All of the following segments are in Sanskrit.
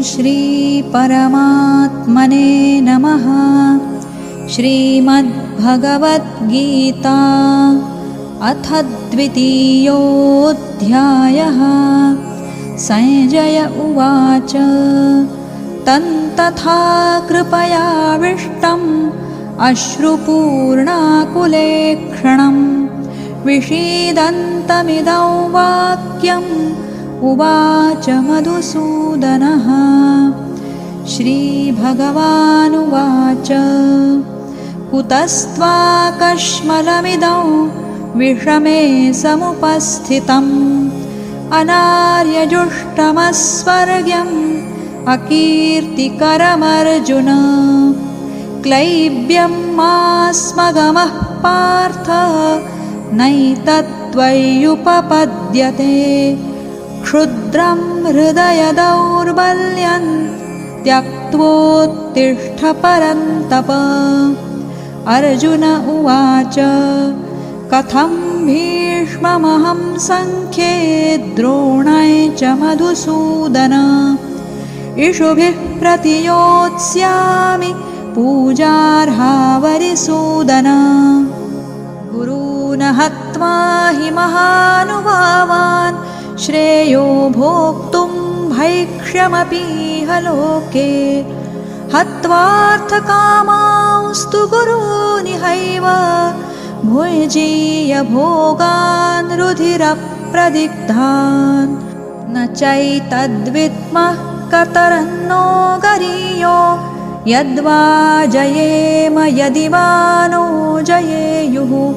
श्रीपरमात्मने नमः। श्रीमद्भगवद्गीता अथ द्वितीयोऽध्यायः। संजय उवाच तन्तथा कृपयाविष्टम् अश्रुपूर्णाकुलेक्षणं विषीदन्तमिदं वाक्यम् उवाच मधुसूदनः। श्रीभगवानुवाच कुतस्त्वाकश्मलमिदं विषमे समुपस्थितम् अनार्यजुष्टमस्वर्ग्यम् अकीर्तिकरमर्जुन। क्लैब्यं मास्मगमः पार्थ नैतत्त्वय्युपपद्यते। क्षुद्रं हृदयदौर्बल्यं त्यक्त्वोत्तिष्ठ परन्तप। अर्जुन उवाच कथं भीष्ममहं सङ्ख्ये द्रोणै च मधुसूदन। इषुभिः प्रतियोत्स्यामि पूजार्हा वरिसूदन। गुरून् हत्वा हि महानुभावान् श्रेयो भोक्तुं भैक्ष्यमपीह लोके। हत्वार्थकामांस्तु गुरूनिहैव भुञ्जीय भोगान् रुधिरप्रदिग्धान्। न चैतद्विद्मः कतरन्नो गरीयो यद्वा जयेम यदि वा नो जयेयुः।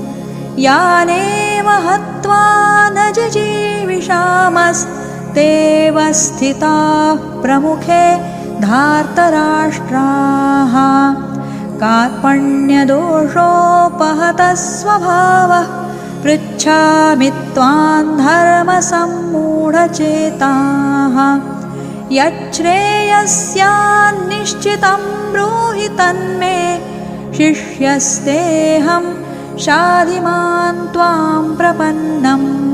यानेव हत्वा न जिजीविषामस्तेव स्थिताः प्रमुखे धार्तराष्ट्राः। कार्पण्यदोषोपहतः स्वभावः पृच्छामि त्वां धर्मसम्मूढचेताः। यच्छ्रेयस्यान्निश्चितं ब्रूहि तन्मे शिष्यस्तेऽहं शाधिमां त्वां प्रपन्नम्।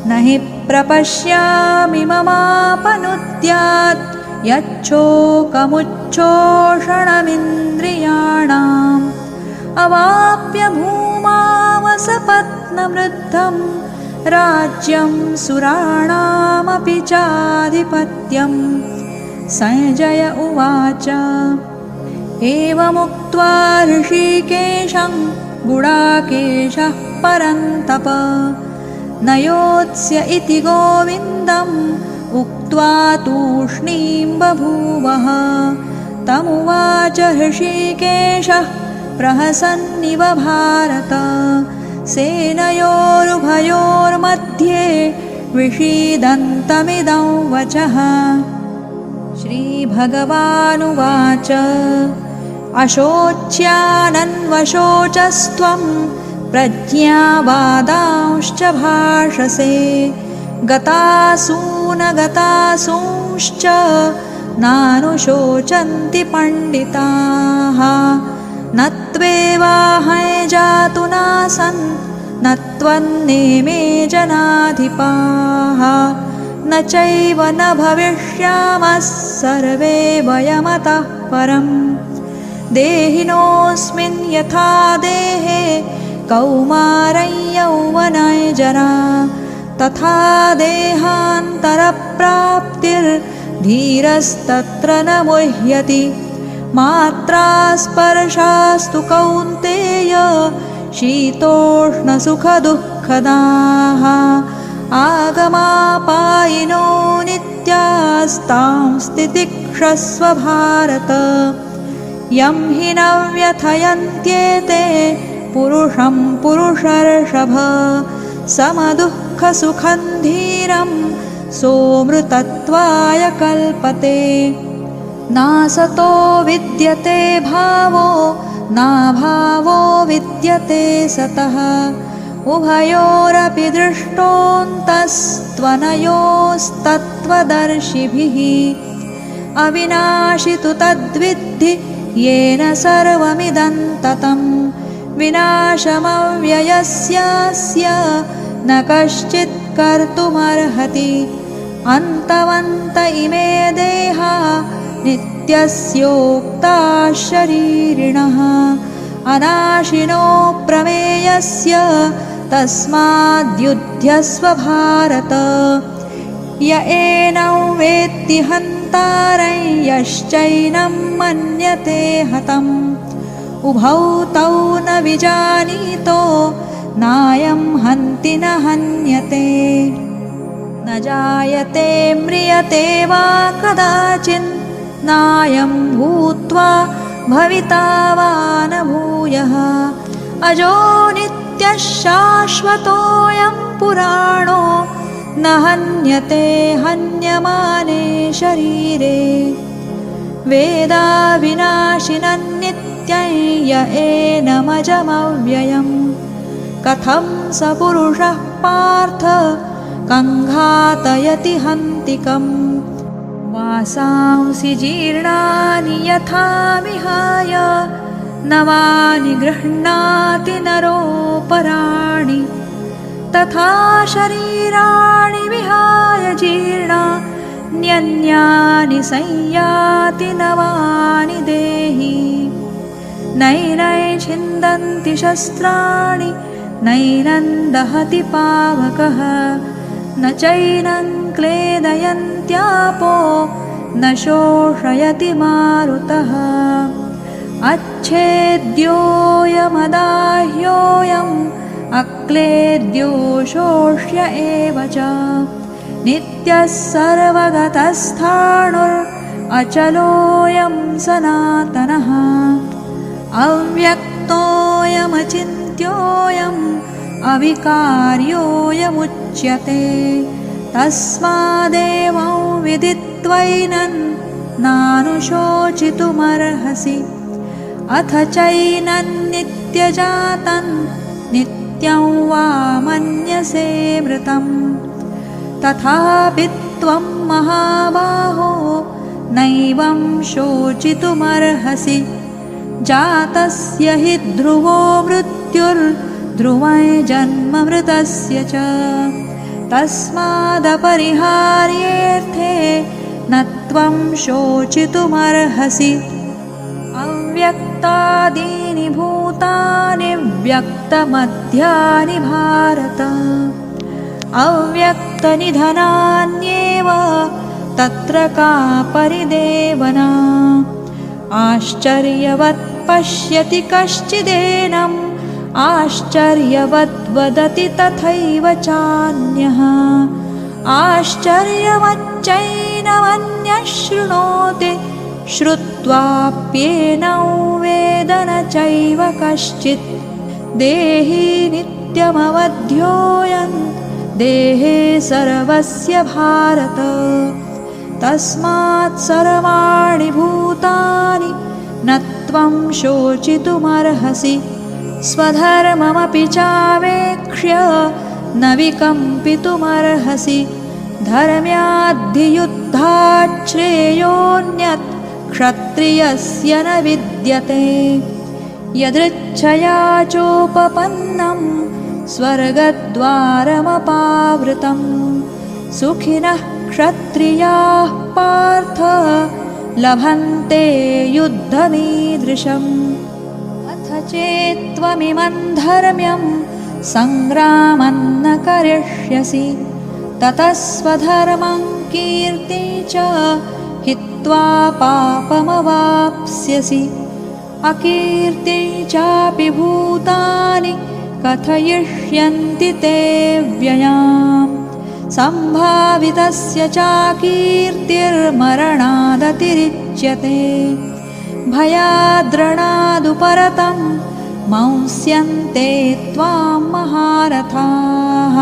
न हि प्रपश्यामि ममापनुद्यात् यच्छोकमुच्छोषणमिन्द्रियाणाम्। अवाप्य भूमावसपत्नवृद्धं राज्यं सुराणामपि चाधिपत्यम्। संजय उवाच एवमुक्त्वा ऋषिकेशं गुडाकेशः परन्तप। न योत्स्य इति गोविन्दम् उक्त्वा तूष्णीं बभूवः। तमुवाच ऋषिकेशः प्रहसन्निव भारत। सेनयोरुभयोर्मध्ये विषीदन्तमिदं वचः। श्रीभगवानुवाच अशोच्यानन्वशोचस्त्वं प्रज्ञावादांश्च भाषसे। गतासूनगतासूंश्च नानुशोचन्ति पण्डिताः। न त्वेवाहं जातु नासन् न त्वन्नेमे जनाधिपाः। न चैव न भविष्यामः सर्वे वयमतः परम्। देहिनोऽस्मिन् यथा देहे कौमारं यौवनं जरा तथा देहान्तरप्राप्तिर्धीरस्तत्र न मुह्यति। मात्रा स्पर्शास्तु कौन्तेय शीतोष्णसुखदुःखदाः। आगमापायिनो नित्यास्तां तितिक्षस्व भारत। यं हि न व्यथयन्त्येते पुरुषं पुरुषर्षभ। समदुःखसुखं धीरं सोऽमृतत्वाय कल्पते। नासतो विद्यते भावो नाभावो विद्यते सतः। उभयोरपि दृष्टोऽन्तस्त्वनयोस्तत्त्वदर्शिभिः। अविनाशि तु तद्विद्धि येन सर्वमिदं ततं। विनाशमव्ययस्यास्य न कश्चित् कर्तुमर्हति। अन्तवन्त इमे देहा नित्यस्योक्ता शरीरिणः अनाशिनो प्रमेयस्य तस्माद्युध्यस्व भारत य एनं वेत्ति हन्तारं यश्चैनं मन्यते हतम् उभौ तौ न विजानीतो नायं हन्ति न हन्यते न जायते म्रियते वा कदाचिन् नायं भूत्वा भविता वा न भूयः अजो नित्यः शाश्वतोऽयं पुराणो न हन्यते हन्यमाने शरीरे वेदाविनाशिनन्नित्यं य एनमजमव्ययम् कथं स पुरुषः पार्थ कङ्घातयति हन्तिकम् वासांसि जीर्णानि यथा विहाय नवानि गृह्णाति नरोपराणि तथा शरीराणि विहाय जीर्णान्यन्यानि संयाति नवानि देहि नैनं छिन्दन्ति शस्त्राणि नैनं दहति पावकः न चैनं क्लेदयन्त्यापो न शोषयति मारुतः अच्छेद्योऽयमदाह्योऽयम् अक्लेद्यो शोष्य एव च नित्यः सर्वगतस्थाणुरचलोऽयं सनातनः अव्यक्तोऽयमचिन्त्योऽयम् अविकार्योऽयमुच्यते तस्मादेवं विदित्वैनं नानुशोचितुमर्हसि अथ चैनं नित्यजातं नित्यं वा मन्यसे मृतं तथापि त्वं महाबाहो नैवं शोचितुमर्हसि जातस्य हि ध्रुवो मृत्युर्ध्रुवं जन्ममृतस्य च तस्मादपरिहार्येऽर्थे न त्वं शोचितुमर्हसि अव्यक्तादीनि भूतानि व्यक्तमध्यानि भारत अव्यक्तनिधनान्येव तत्र का परिदेवना आश्चर्यवत् पश्यति कश्चिदेनम् आश्चर्यवत् वदति तथैव चान्यः आश्चर्यवच्चैनमन्यः शृणोति श्रुत्वाप्येनं वेद न चैव कश्चित् देही नित्यमवध्योऽयं देहे सर्वस्य भारत तस्मात् सर्वाणि भूतानि न त्वं शोचितुमर्हसि स्वधर्ममपि चावेक्ष्य न विकम्पितुमर्हसि धर्म्याद्धियुद्धात् श्रेयोऽन्यत् क्षत्रियस्य न विद्यते यदृच्छया चोपपन्नं स्वर्गद्वारमपावृतं सुखिनः क्षत्रियाः पार्थ लभन्ते युद्धमीदृशम् अथ चेत्त्वमिमं धर्म्यं सङ्ग्रामं न करिष्यसि ततः स्वधर्मं कीर्तिं च हित्वा पापमवाप्स्यसि अकीर्तिं चापि भूतानि कथयिष्यन्ति ते व्ययाम् सम्भावितस्य चाकीर्तिर्मरणादतिरिच्यते भयाद्रणादुपरतं मंस्यन्ते त्वां महारथाः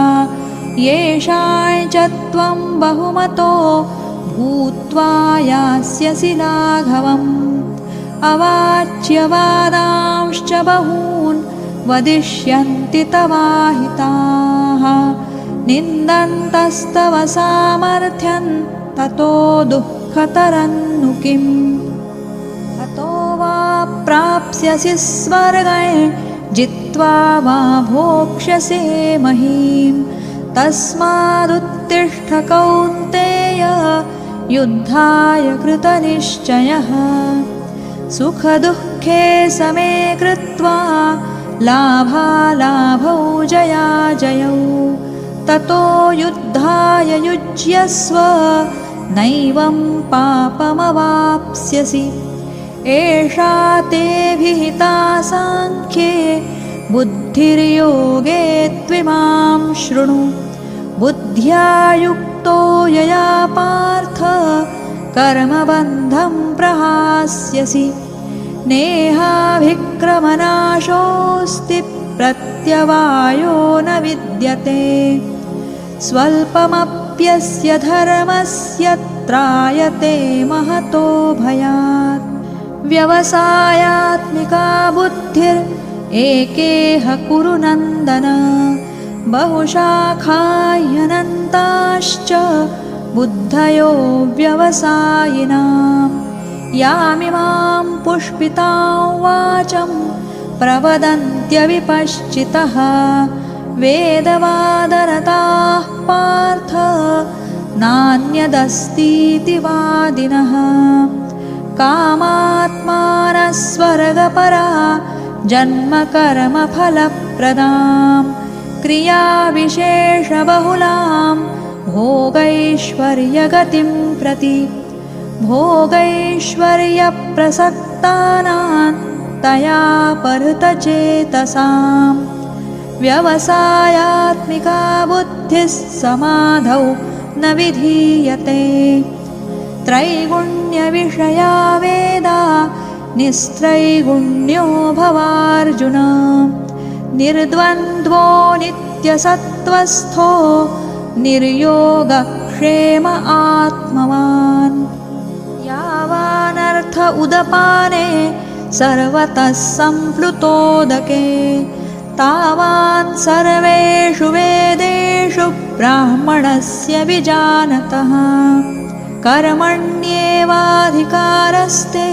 येषां च त्वं बहुमतो भूत्वा यास्यसि लाघवम् अवाच्यवादांश्च बहून् वदिष्यन्ति तवाहिताः निन्दन्तस्तव सामर्थ्यं ततो दुःखतरन्नु किम् अतो वा प्राप्स्यसि स्वर्गं जित्वा वा भोक्ष्यसे महीम् तस्मादुत्तिष्ठ कौन्तेय युद्धाय कृतनिश्चयः सुखदुःखे समे कृत्वा लाभालाभौ जयाजयौ ततो युद्धाय युज्यस्व नैवं पापमवाप्स्यसि एषा ते विहिता साङ्ख्ये बुद्धिर्योगे त्विमां शृणु बुद्ध्या युक्तो यया पार्थ कर्मबन्धं प्रहास्यसि नेहाभिक्रमनाशोऽस्ति प्रत्यवायो न विद्यते स्वल्पमप्यस्य धर्मस्य त्रायते महतो भयात् व्यवसायात्मिका बुद्धिरेकेह कुरु नन्दन बहुशाखाह्यनन्ताश्च बुद्धयो व्यवसायिनां यामिमां पुष्पितां वाचं प्रवदन्त्यविपश्चितः वेदवादरताः पार्थ नान्यदस्तीति वादिनः कामात्मानः स्वर्गपरा जन्मकर्मफलप्रदां क्रियाविशेषबहुलां भोगैश्वर्यगतिं प्रति भोगैश्वर्यप्रसक्तानां तया परतचेतसां व्यवसायात्मिका बुद्धिः समाधौ न विधीयते त्रैगुण्यविषया वेदा निस्त्रैगुण्यो भवार्जुन निर्द्वन्द्वो नित्यसत्त्वस्थो निर्योगक्षेम आत्मवान् यावानर्थ उदपाने सर्वतः सम्प्लुतोदके तावान् सर्वेषु वेदेषु ब्राह्मणस्य विजानतः कर्मण्येवाधिकारस्ते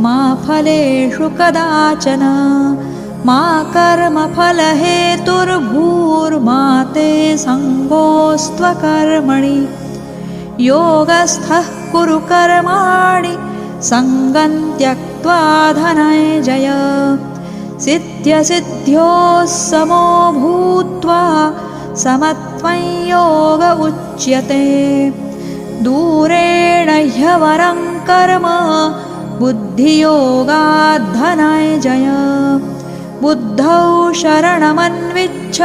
मा फलेषु कदाचन मा कर्मफलहेतुर्भूर्मा ते सङ्गोऽस्त्वकर्मणि योगस्थः कुरु कर्माणि सङ्गं त्यक्त्वा धनञ्जय सिद्ध्यसिद्ध्योः समो भूत्वा समत्वं योग उच्यते दूरेण ह्यवरं कर्म बुद्धियोगात् धनञ्जय बुद्धौ शरणमन्विच्छ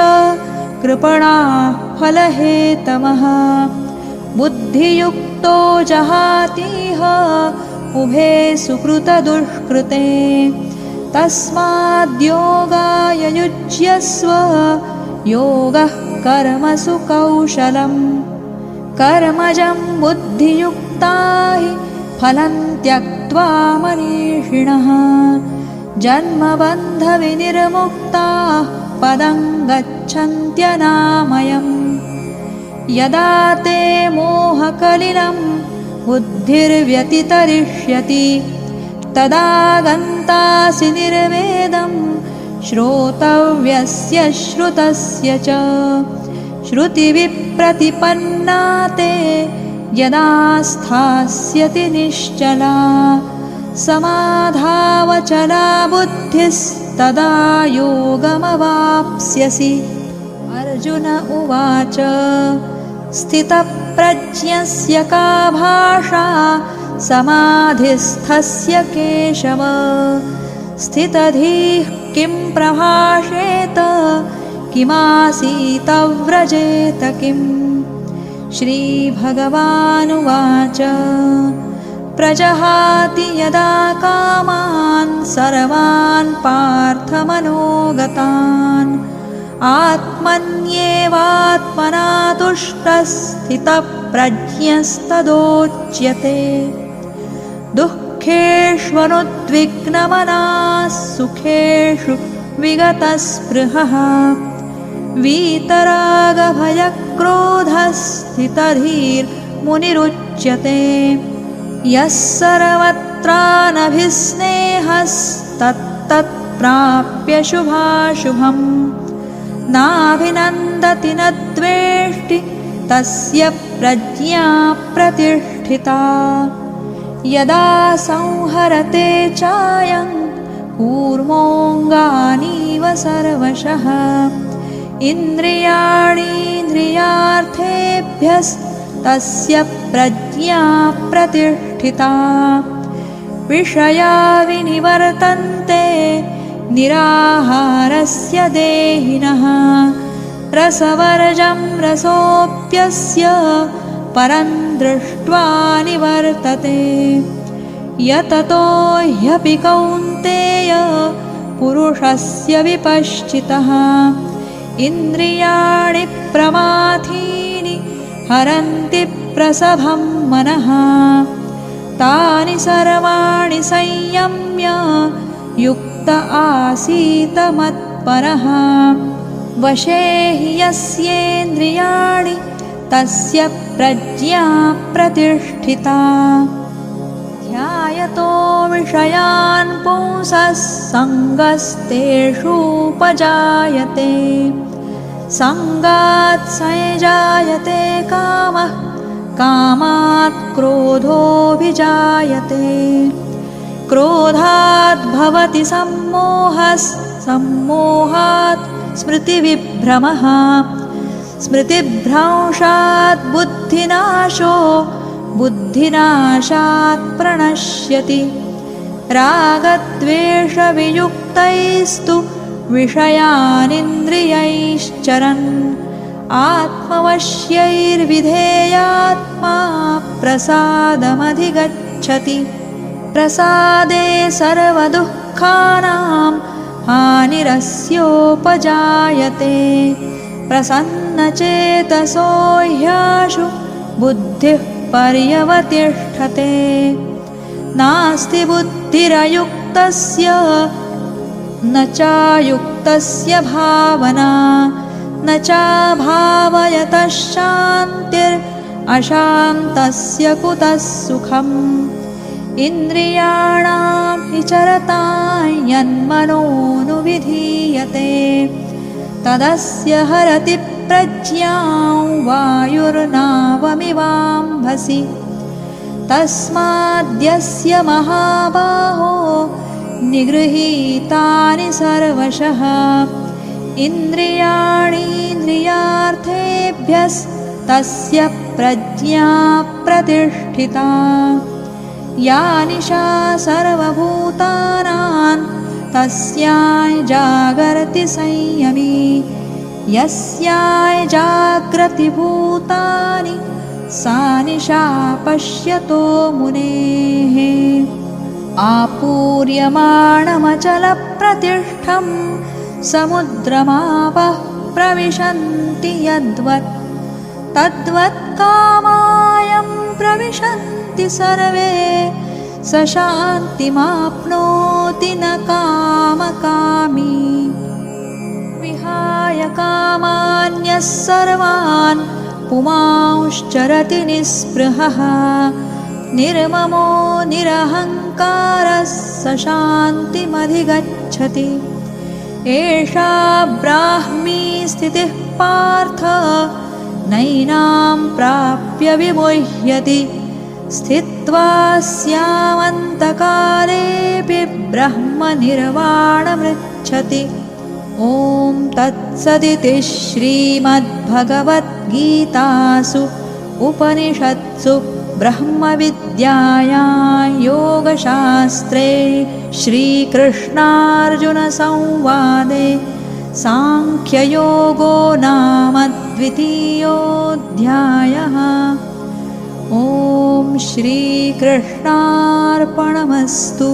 कृपणाः फलहेतवः बुद्धियुक्तो जहातीह उभे सुकृतदुष्कृते तस्माद्योगाय युज्यस्व योगः कर्मसु कौशलम् कर्मजं बुद्धियुक्ता हि फलं त्यक्त्वा मनीषिणः जन्मबन्धविनिर्मुक्ताः पदं गच्छन्त्यनामयम् यदा ते मोहकलिलं बुद्धिर्व्यतितरिष्यति तदा गन्तासि निर्वेदं श्रोतव्यस्य श्रुतस्य च श्रुतिविप्रतिपन्ना ते यदा स्थास्यति निश्चला समाधावचला बुद्धिस्तदा योगमवाप्स्यसि अर्जुन उवाच स्थितप्रज्ञस्य का भाषा समाधिस्थस्य केशव स्थितधीः किं प्रभाषेत किमासीतव्रजेत किम् श्रीभगवानुवाच प्रजहाति यदा कामान् सर्वान् पार्थमनोगतान् आत्मन्येवात्मना तुष्टः स्थितप्रज्ञस्तदोच्यते दुःखेष्वनुद्विग्नमनाः सुखेषु विगतस्पृहः वीतरागभयक्रोधः स्थितधीर्मुनिरुच्यते यः सर्वत्रानभिस्नेहस्तत्तत्प्राप्य शुभाशुभम् नाभिनन्दति न द्वेष्टि तस्य प्रज्ञा प्रतिष्ठिता। यदा संहरते चायं कूर्मोऽङ्गानीव सर्वशः इन्द्रियाणीन्द्रियार्थेभ्यस्तस्य प्रज्ञा प्रतिष्ठिता। विषया विनिवर्तन्ते निराहारस्य देहिनः रसवर्जं रसोऽप्यस्य परं दृष्ट्वा निवर्तते। यततो ह्यपि कौन्तेय पुरुषस्य विपश्चितः इन्द्रियाणि प्रमाथीनि हरन्ति प्रसभं मनः तानि सर्वाणि संयम्य युक्त आसीत मत्परः। वशे हि यस्येन्द्रियाणि तस्य प्रज्ञा प्रतिष्ठिता। ध्यायतो विषयान् पुंसः सङ्गस्तेषूपजायते सङ्गात् संजायते कामः कामात् क्रोधोऽभिजायते क्रोधात् भवति सम्मोहः सम्मोहात् स्मृतिविभ्रमः स्मृतिभ्रंशात् बुद्धिनाशो बुद्धिनाशात् प्रणश्यति। रागद्वेषवियुक्तैस्तु विषयानिन्द्रियैश्चरन् आत्मवश्यैर्विधेयात्मा प्रसादमधिगच्छति। प्रसादे सर्वदुःखानां हानिरस्योपजायते प्रसन्नचेतसो ह्याशु बुद्धिः पर्यवतिष्ठते। नास्ति बुद्धिरयुक्तस्य न चायुक्तस्य भावना न चाभावयतः शान्तिरशान्तस्य कुतः सुखम्। इन्द्रियाणां हि चरतां यन्मनोनुविधीयते तदस्य हरति प्रज्ञां वायुर्नावमिवाम्भसि। तस्माद्यस्य महाबाहो निगृहीतानि सर्वशः इन्द्रियाणीन्द्रियार्थेभ्यस्तस्य प्रज्ञा प्रतिष्ठिता। या निशा सर्वभूतानां तस्यां जागर्ति संयमी यस्यां जाग्रति भूतानि सा निशा पश्यतो मुनेः। आपूर्यमाणमचलप्रतिष्ठं समुद्रमापः प्रविशन्ति यद्वत् तद्वत् कामायं प्रविशन्ति सर्वे स शान्तिमाप्नोति न कामकामी। विहाय कामान्यः सर्वान् पुमांश्चरति निःस्पृहः निर्ममो निरहङ्कारः स शान्तिमधिगच्छति। एषा ब्राह्मी स्थितिः पार्थ नैनां प्राप्य विमुह्यति स्थित्वा स्यामन्तकालेऽपि ब्रह्मनिर्वाणमृच्छति। ॐ तत्सदिति श्रीमद्भगवद्गीतासु उपनिषत्सु ब्रह्मविद्यायां योगशास्त्रे श्रीकृष्णार्जुनसंवादे सांख्ययोगो नाम द्वितीयोऽध्यायः। ॐ श्रीकृष्णार्पणमस्तु।